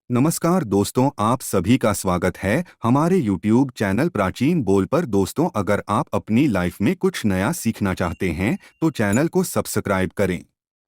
नमस्कार दोस्तों, आप सभी का स्वागत है हमारे YouTube चैनल प्राचीन बोल पर। दोस्तों, अगर आप अपनी लाइफ में कुछ नया सीखना चाहते हैं तो चैनल को सब्सक्राइब करें।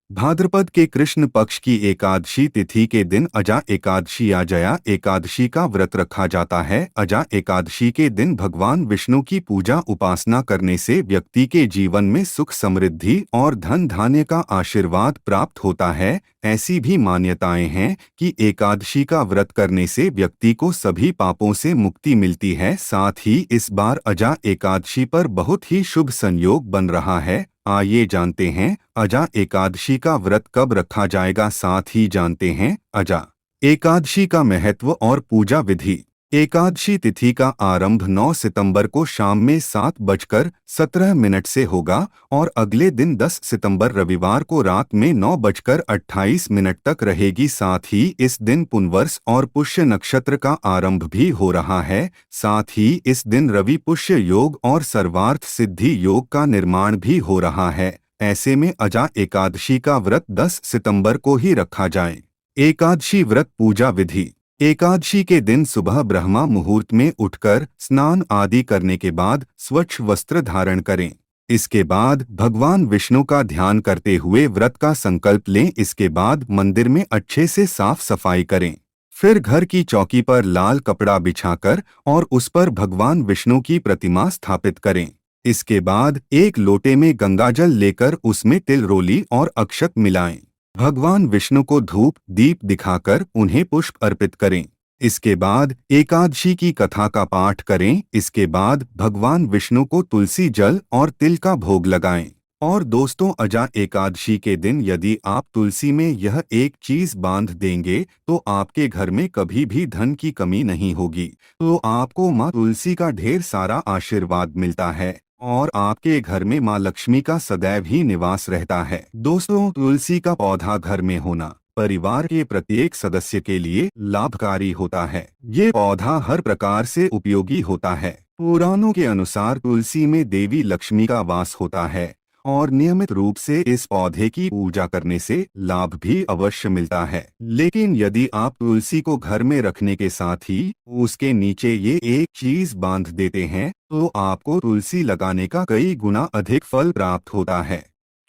भाद्रपद के कृष्ण पक्ष की एकादशी तिथि के दिन अजा एकादशी या जया एकादशी का व्रत रखा जाता है। अजा एकादशी के दिन भगवान विष्णु की पूजा उपासना करने से व्यक्ति के जीवन में सुख समृद्धि और धन धान्य का आशीर्वाद प्राप्त होता है। ऐसी भी मान्यताएं हैं कि एकादशी का व्रत करने से व्यक्ति को सभी पापों से मुक्ति मिलती है। साथ ही इस बार अजा एकादशी पर बहुत ही शुभ संयोग बन रहा है। आइए जानते हैं अजा एकादशी का व्रत कब रखा जाएगा। साथ ही जानते हैं अजा एकादशी का महत्व और पूजा विधि। एकादशी तिथि का आरंभ 9 सितंबर को शाम में 7:17 से होगा और अगले दिन 10 सितंबर रविवार को रात में 9:28 तक रहेगी। साथ ही इस दिन पुनर्वस और पुष्य नक्षत्र का आरंभ भी हो रहा है। साथ ही इस दिन रवि पुष्य योग और सर्वार्थ सिद्धि योग का निर्माण भी हो रहा है। ऐसे में अजा एकादशी का व्रत 10 सितंबर को ही रखा जाए। एकादशी व्रत पूजा विधि। एकादशी के दिन सुबह ब्रह्मा मुहूर्त में उठकर स्नान आदि करने के बाद स्वच्छ वस्त्र धारण करें। इसके बाद भगवान विष्णु का ध्यान करते हुए व्रत का संकल्प लें। इसके बाद मंदिर में अच्छे से साफ सफाई करें। फिर घर की चौकी पर लाल कपड़ा बिछाकर और उस पर भगवान विष्णु की प्रतिमा स्थापित करें। इसके बाद एक लोटे में गंगाजल लेकर उसमें तिल रोली और अक्षत मिलाएं। भगवान विष्णु को धूप दीप दिखाकर उन्हें पुष्प अर्पित करें। इसके बाद एकादशी की कथा का पाठ करें। इसके बाद भगवान विष्णु को तुलसी जल और तिल का भोग लगाएं। और दोस्तों, अजा एकादशी के दिन यदि आप तुलसी में यह एक चीज बांध देंगे तो आपके घर में कभी भी धन की कमी नहीं होगी। तो आपको माँ तुलसी का ढेर सारा आशीर्वाद मिलता है और आपके घर में माँ लक्ष्मी का सदैव ही निवास रहता है। दोस्तों, तुलसी का पौधा घर में होना परिवार के प्रत्येक सदस्य के लिए लाभकारी होता है। ये पौधा हर प्रकार से उपयोगी होता है। पुराणों के अनुसार तुलसी में देवी लक्ष्मी का वास होता है और नियमित रूप से इस पौधे की पूजा करने से लाभ भी अवश्य मिलता है। लेकिन यदि आप तुलसी को घर में रखने के साथ ही उसके नीचे ये एक चीज बांध देते हैं तो आपको तुलसी लगाने का कई गुना अधिक फल प्राप्त होता है,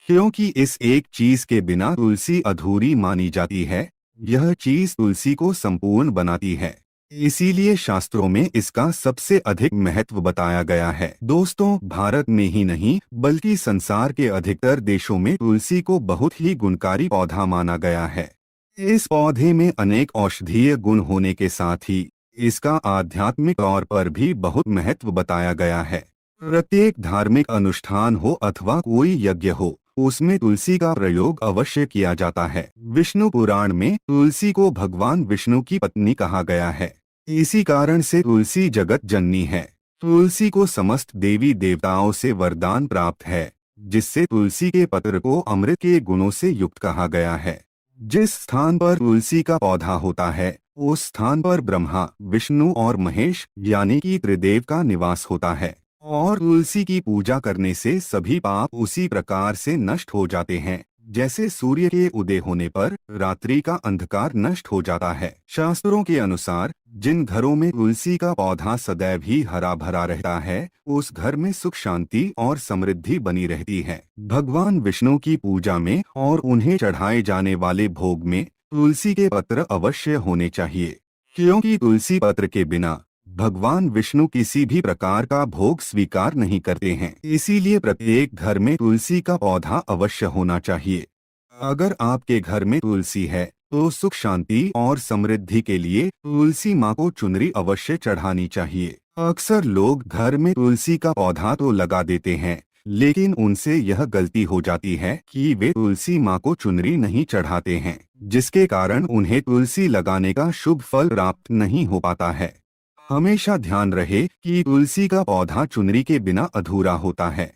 क्योंकि इस एक चीज के बिना तुलसी अधूरी मानी जाती है। यह चीज तुलसी को संपूर्ण बनाती है, इसीलिए शास्त्रों में इसका सबसे अधिक महत्व बताया गया है। दोस्तों, भारत में ही नहीं बल्कि संसार के अधिकतर देशों में तुलसी को बहुत ही गुणकारी पौधा माना गया है। इस पौधे में अनेक औषधीय गुण होने के साथ ही इसका आध्यात्मिक तौर पर भी बहुत महत्व बताया गया है। प्रत्येक धार्मिक अनुष्ठान हो अथवा कोई यज्ञ हो, उसमें तुलसी का प्रयोग अवश्य किया जाता है। विष्णु पुराण में तुलसी को भगवान विष्णु की पत्नी कहा गया है। इसी कारण से तुलसी जगत जननी है। तुलसी को समस्त देवी देवताओं से वरदान प्राप्त है, जिससे तुलसी के पत्र को अमृत के गुणों से युक्त कहा गया है। जिस स्थान पर तुलसी का पौधा होता है उस स्थान पर ब्रह्मा विष्णु और महेश यानी कि त्रिदेव का निवास होता है। और तुलसी की पूजा करने से सभी पाप उसी प्रकार से नष्ट हो जाते हैं जैसे सूर्य के उदय होने पर रात्रि का अंधकार नष्ट हो जाता है। शास्त्रों के अनुसार जिन घरों में तुलसी का पौधा सदैव ही हरा भरा रहता है उस घर में सुख शांति और समृद्धि बनी रहती है। भगवान विष्णु की पूजा में और उन्हें चढ़ाए जाने वाले भोग में तुलसी के पत्र अवश्य होने चाहिए, क्योंकि तुलसी पत्र के बिना भगवान विष्णु किसी भी प्रकार का भोग स्वीकार नहीं करते हैं। इसीलिए प्रत्येक घर में तुलसी का पौधा अवश्य होना चाहिए। अगर आपके घर में तुलसी है तो सुख शांति और समृद्धि के लिए तुलसी माँ को चुनरी अवश्य चढ़ानी चाहिए। अक्सर लोग घर में तुलसी का पौधा तो लगा देते हैं, लेकिन उनसे यह गलती हो जाती है कि वे तुलसी माँ को चुनरी नहीं चढ़ाते हैं, जिसके कारण उन्हें तुलसी लगाने का शुभ फल प्राप्त नहीं हो पाता है। हमेशा ध्यान रहे कि तुलसी का पौधा चुनरी के बिना अधूरा होता है।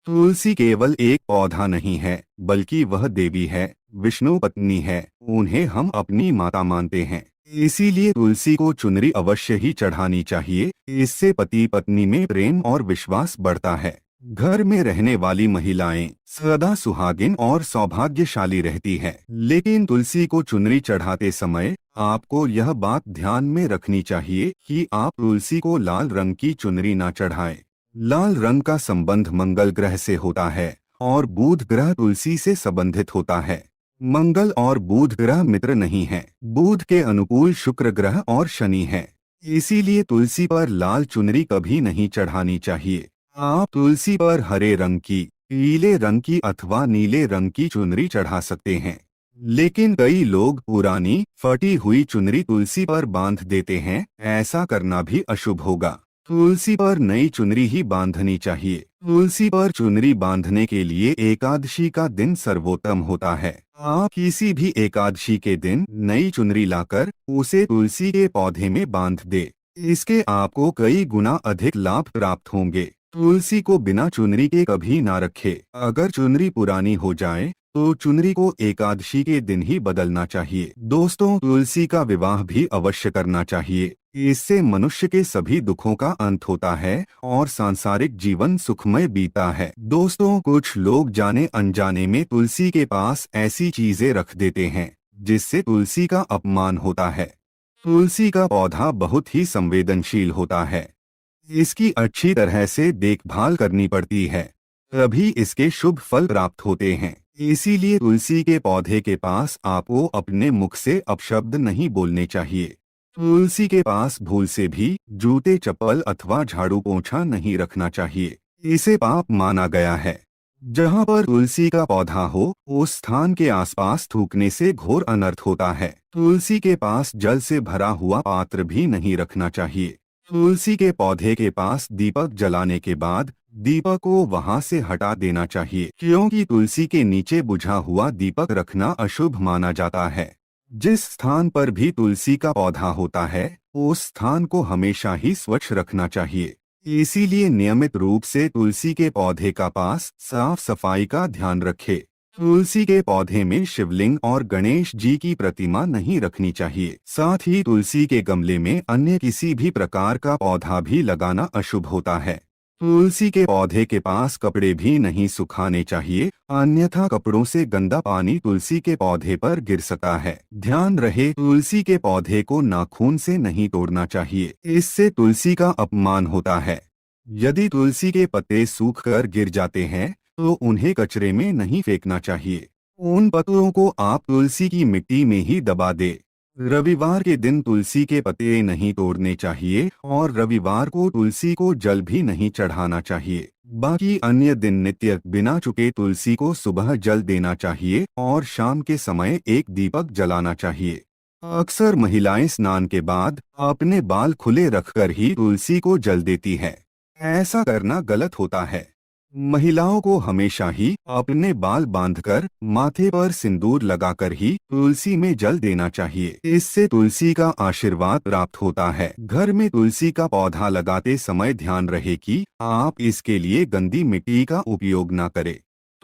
तुलसी केवल एक पौधा नहीं है बल्कि वह देवी है, विष्णु पत्नी है। उन्हें हम अपनी माता मानते हैं, इसीलिए तुलसी को चुनरी अवश्य ही चढ़ानी चाहिए। इससे पति पत्नी में प्रेम और विश्वास बढ़ता है। घर में रहने वाली महिलाएं सदा सुहागिन और सौभाग्यशाली रहती है। लेकिन तुलसी को चुनरी चढ़ाते समय आपको यह बात ध्यान में रखनी चाहिए कि आप तुलसी को लाल रंग की चुनरी न चढ़ाएं। लाल रंग का संबंध मंगल ग्रह से होता है और बुध ग्रह तुलसी से संबंधित होता है। मंगल और बुध ग्रह मित्र नहीं हैं। बुध के अनुकूल शुक्र ग्रह और शनि है। इसीलिए तुलसी पर लाल चुनरी कभी नहीं चढ़ानी चाहिए। आप तुलसी पर हरे रंग की, पीले रंग की अथवा नीले रंग की चुनरी चढ़ा सकते हैं। लेकिन कई लोग पुरानी फटी हुई चुनरी तुलसी पर बांध देते हैं। ऐसा करना भी अशुभ होगा। तुलसी पर नई चुनरी ही बांधनी चाहिए। तुलसी पर चुनरी बांधने के लिए एकादशी का दिन सर्वोत्तम होता है। आप किसी भी एकादशी के दिन नई चुनरी लाकर उसे तुलसी के पौधे में बांध दे। इसके आपको कई गुना अधिक लाभ प्राप्त होंगे। तुलसी को बिना चुनरी के कभी ना रखे। अगर चुनरी पुरानी हो जाए तो चुनरी को एकादशी के दिन ही बदलना चाहिए। दोस्तों, तुलसी का विवाह भी अवश्य करना चाहिए। इससे मनुष्य के सभी दुखों का अंत होता है और सांसारिक जीवन सुखमय बीता है। दोस्तों, कुछ लोग जाने अनजाने में तुलसी के पास ऐसी चीजें रख देते हैं जिससे तुलसी का अपमान होता है। तुलसी का पौधा बहुत ही संवेदनशील होता है। इसकी अच्छी तरह से देखभाल करनी पड़ती है, तभी इसके शुभ फल प्राप्त होते हैं। इसीलिए तुलसी के पौधे के पास आपको अपने मुख से अपशब्द नहीं बोलने चाहिए। तुलसी के पास भूल से भी जूते, चप्पल अथवा झाड़ू पोंछा नहीं रखना चाहिए। इसे पाप माना गया है। जहाँ पर तुलसी का पौधा हो उस स्थान के आसपास थूकने से घोर अनर्थ होता है। तुलसी के पास जल से भरा हुआ पात्र भी नहीं रखना चाहिए। तुलसी के पौधे के पास दीपक जलाने के बाद दीपक को वहां से हटा देना चाहिए, क्योंकि तुलसी के नीचे बुझा हुआ दीपक रखना अशुभ माना जाता है। जिस स्थान पर भी तुलसी का पौधा होता है उस स्थान को हमेशा ही स्वच्छ रखना चाहिए। इसीलिए नियमित रूप से तुलसी के पौधे का पास साफ सफाई का ध्यान रखें। तुलसी के पौधे में शिवलिंग और गणेश जी की प्रतिमा नहीं रखनी चाहिए। साथ ही तुलसी के गमले में अन्य किसी भी प्रकार का पौधा भी लगाना अशुभ होता है। तुलसी के पौधे के पास कपड़े भी नहीं सुखाने चाहिए, अन्यथा कपड़ों से गंदा पानी तुलसी के पौधे पर गिर सकता है। ध्यान रहे, तुलसी के पौधे को नाखून से नहीं तोड़ना चाहिए, इससे तुलसी का अपमान होता है। यदि तुलसी के पत्ते सूखकर गिर जाते हैं तो उन्हें कचरे में नहीं फेंकना चाहिए। उन पत्तों को आप तुलसी की मिट्टी में ही दबा दे। रविवार के दिन तुलसी के पत्ते नहीं तोड़ने चाहिए और रविवार को तुलसी को जल भी नहीं चढ़ाना चाहिए। बाकी अन्य दिन नित्य बिना चुके तुलसी को सुबह जल देना चाहिए और शाम के समय एक दीपक जलाना चाहिए। अक्सर महिलाएं स्नान के बाद अपने बाल खुले रखकर ही तुलसी को जल देती है। ऐसा करना गलत होता है। महिलाओं को हमेशा ही अपने बाल बांधकर माथे पर सिंदूर लगाकर ही तुलसी में जल देना चाहिए। इससे तुलसी का आशीर्वाद प्राप्त होता है। घर में तुलसी का पौधा लगाते समय ध्यान रहे कि आप इसके लिए गंदी मिट्टी का उपयोग न करें।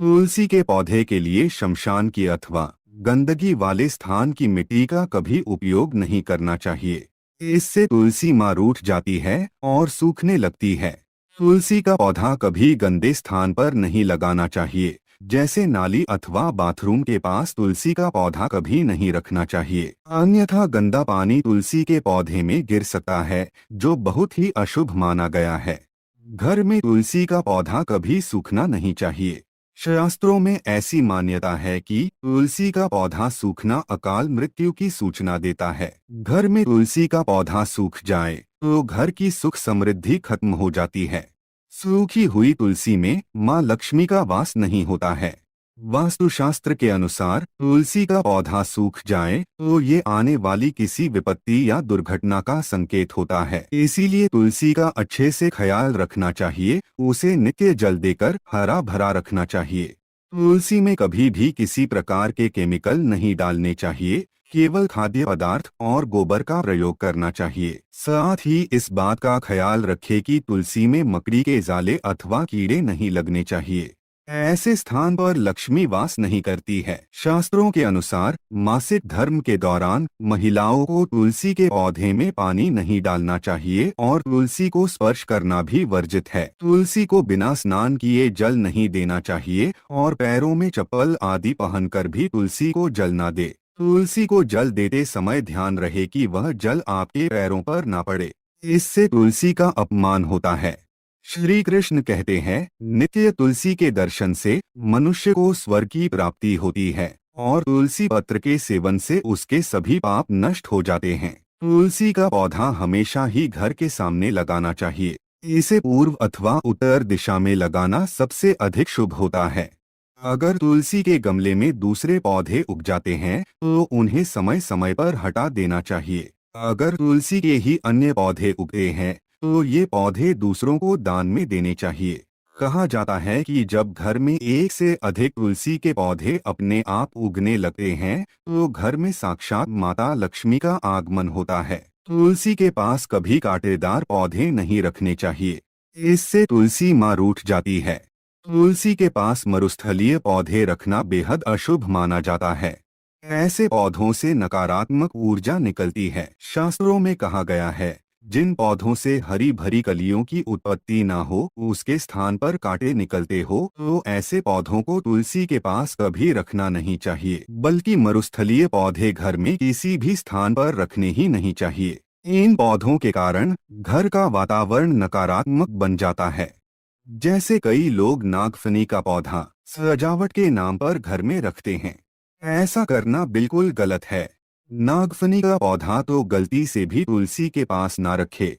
तुलसी के पौधे के लिए शमशान की अथवा गंदगी वाले स्थान की मिट्टी का कभी उपयोग नहीं करना चाहिए। इससे तुलसी मां रूठ जाती है और सूखने लगती है। तुलसी का पौधा कभी गंदे स्थान पर नहीं लगाना चाहिए, जैसे नाली अथवा बाथरूम के पास तुलसी का पौधा कभी नहीं रखना चाहिए, अन्यथा गंदा पानी तुलसी के पौधे में गिर सकता है, जो बहुत ही अशुभ माना गया है। घर में तुलसी का पौधा कभी सूखना नहीं चाहिए। शास्त्रों में ऐसी मान्यता है कि तुलसी का पौधा सूखना अकाल मृत्यु की सूचना देता है। घर में तुलसी का पौधा सूख जाए तो घर की सुख समृद्धि खत्म हो जाती है। सूखी हुई तुलसी में मां लक्ष्मी का वास नहीं होता है। वास्तुशास्त्र के अनुसार तुलसी का पौधा सूख जाए तो ये आने वाली किसी विपत्ति या दुर्घटना का संकेत होता है। इसीलिए तुलसी का अच्छे से ख्याल रखना चाहिए, उसे नित्य जल देकर हरा भरा रखना चाहिए। तुलसी में कभी भी किसी प्रकार के केमिकल नहीं डालने चाहिए, केवल खाद्य पदार्थ और गोबर का प्रयोग करना चाहिए। साथ ही इस बात का ख्याल रखें कि तुलसी में मकड़ी के जाले अथवा कीड़े नहीं लगने चाहिए। ऐसे स्थान पर लक्ष्मी वास नहीं करती है। शास्त्रों के अनुसार मासिक धर्म के दौरान महिलाओं को तुलसी के पौधे में पानी नहीं डालना चाहिए और तुलसी को स्पर्श करना भी वर्जित है। तुलसी को बिना स्नान किए जल नहीं देना चाहिए और पैरों में चप्पल आदि पहनकर भी तुलसी को जल न दे। तुलसी को जल देते समय ध्यान रहे कि वह जल आपके पैरों पर ना पड़े, इससे तुलसी का अपमान होता है। श्री कृष्ण कहते हैं, नित्य तुलसी के दर्शन से मनुष्य को स्वर्ग की प्राप्ति होती है और तुलसी पत्र के सेवन से उसके सभी पाप नष्ट हो जाते हैं। तुलसी का पौधा हमेशा ही घर के सामने लगाना चाहिए। इसे पूर्व अथवा उत्तर दिशा में लगाना सबसे अधिक शुभ होता है। अगर तुलसी के गमले में दूसरे पौधे उग जाते हैं तो उन्हें समय समय पर हटा देना चाहिए। अगर तुलसी के ही अन्य पौधे उगते हैं तो ये पौधे दूसरों को दान में देने चाहिए। कहा जाता है कि जब घर में एक से अधिक तुलसी के पौधे अपने आप उगने लगते हैं तो घर में साक्षात माता लक्ष्मी का आगमन होता है। तुलसी के पास कभी कांटेदार पौधे नहीं रखने चाहिए, इससे तुलसी माँ रूठ जाती है। तुलसी के पास मरुस्थलीय पौधे रखना बेहद अशुभ माना जाता है। ऐसे पौधों से नकारात्मक ऊर्जा निकलती है। शास्त्रों में कहा गया है, जिन पौधों से हरी भरी कलियों की उत्पत्ति ना हो, उसके स्थान पर कांटे निकलते हो, तो ऐसे पौधों को तुलसी के पास कभी रखना नहीं चाहिए, बल्कि मरुस्थलीय पौधे घर में किसी भी स्थान पर रखने ही नहीं चाहिए। इन पौधों के कारण घर का वातावरण नकारात्मक बन जाता है। जैसे कई लोग नागफनी का पौधा सजावट के नाम पर घर में रखते हैं। ऐसा करना बिल्कुल गलत है। नागफनी का पौधा तो गलती से भी तुलसी के पास ना रखे।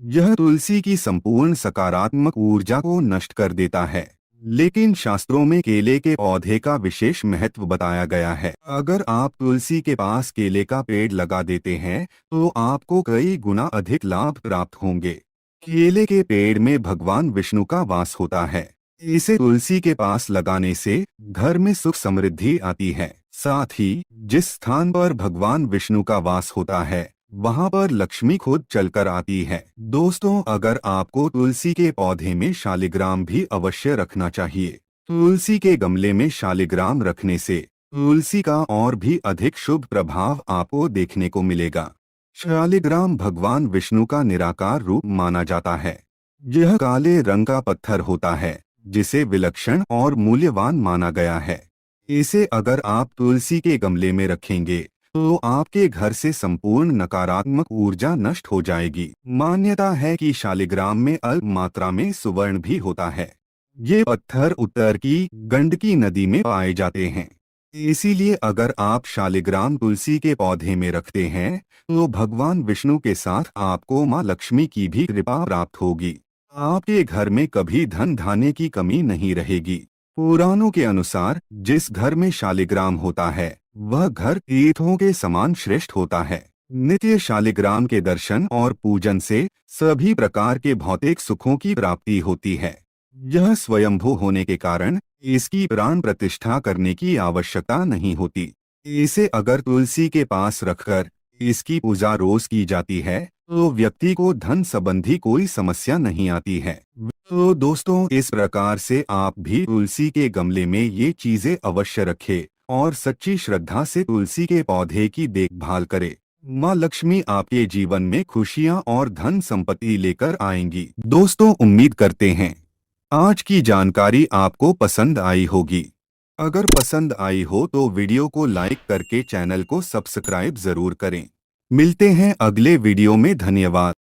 यह तुलसी की संपूर्ण सकारात्मक ऊर्जा को नष्ट कर देता है। लेकिन शास्त्रों में केले के पौधे का विशेष महत्व बताया गया है। अगर आप तुलसी के पास केले का पेड़ लगा देते हैं तो आपको कई गुना अधिक लाभ प्राप्त होंगे। केले के पेड़ में भगवान विष्णु का वास होता है। इसे तुलसी के पास लगाने से घर में सुख समृद्धि आती है। साथ ही जिस स्थान पर भगवान विष्णु का वास होता है वहां पर लक्ष्मी खुद चलकर आती है। दोस्तों, अगर आपको तुलसी के पौधे में शालिग्राम भी अवश्य रखना चाहिए। तुलसी के गमले में शालिग्राम रखने से तुलसी का और भी अधिक शुभ प्रभाव आपको देखने को मिलेगा। शालिग्राम भगवान विष्णु का निराकार रूप माना जाता है। यह काले रंग का पत्थर होता है जिसे विलक्षण और मूल्यवान माना गया है। इसे अगर आप तुलसी के गमले में रखेंगे तो आपके घर से संपूर्ण नकारात्मक ऊर्जा नष्ट हो जाएगी। मान्यता है कि शालिग्राम में अल्प मात्रा में सुवर्ण भी होता है। ये पत्थर उत्तर की गंडकी नदी में पाए जाते हैं। इसीलिए अगर आप शालिग्राम तुलसी के पौधे में रखते हैं तो भगवान विष्णु के साथ आपको माँ लक्ष्मी की भी कृपा प्राप्त होगी। आपके घर में कभी धन धान्य की कमी नहीं रहेगी। पुराणों के अनुसार जिस घर में शालिग्राम होता है वह घर तीर्थों के समान श्रेष्ठ होता है। नित्य शालिग्राम के दर्शन और पूजन से सभी प्रकार के भौतिक सुखों की प्राप्ति होती है। यह स्वयंभू होने के कारण इसकी प्राण प्रतिष्ठा करने की आवश्यकता नहीं होती। इसे अगर तुलसी के पास रखकर इसकी पूजा रोज की जाती है तो व्यक्ति को धन संबंधी कोई समस्या नहीं आती है। तो दोस्तों, इस प्रकार से आप भी तुलसी के गमले में ये चीजें अवश्य रखें और सच्ची श्रद्धा से तुलसी के पौधे की देखभाल करें। माँ लक्ष्मी आपके जीवन में खुशियाँ और धन संपत्ति लेकर आएंगी। दोस्तों, उम्मीद करते हैं आज की जानकारी आपको पसंद आई होगी। अगर पसंद आई हो तो वीडियो को लाइक करके चैनल को सब्सक्राइब जरूर करें। मिलते हैं अगले वीडियो में। धन्यवाद।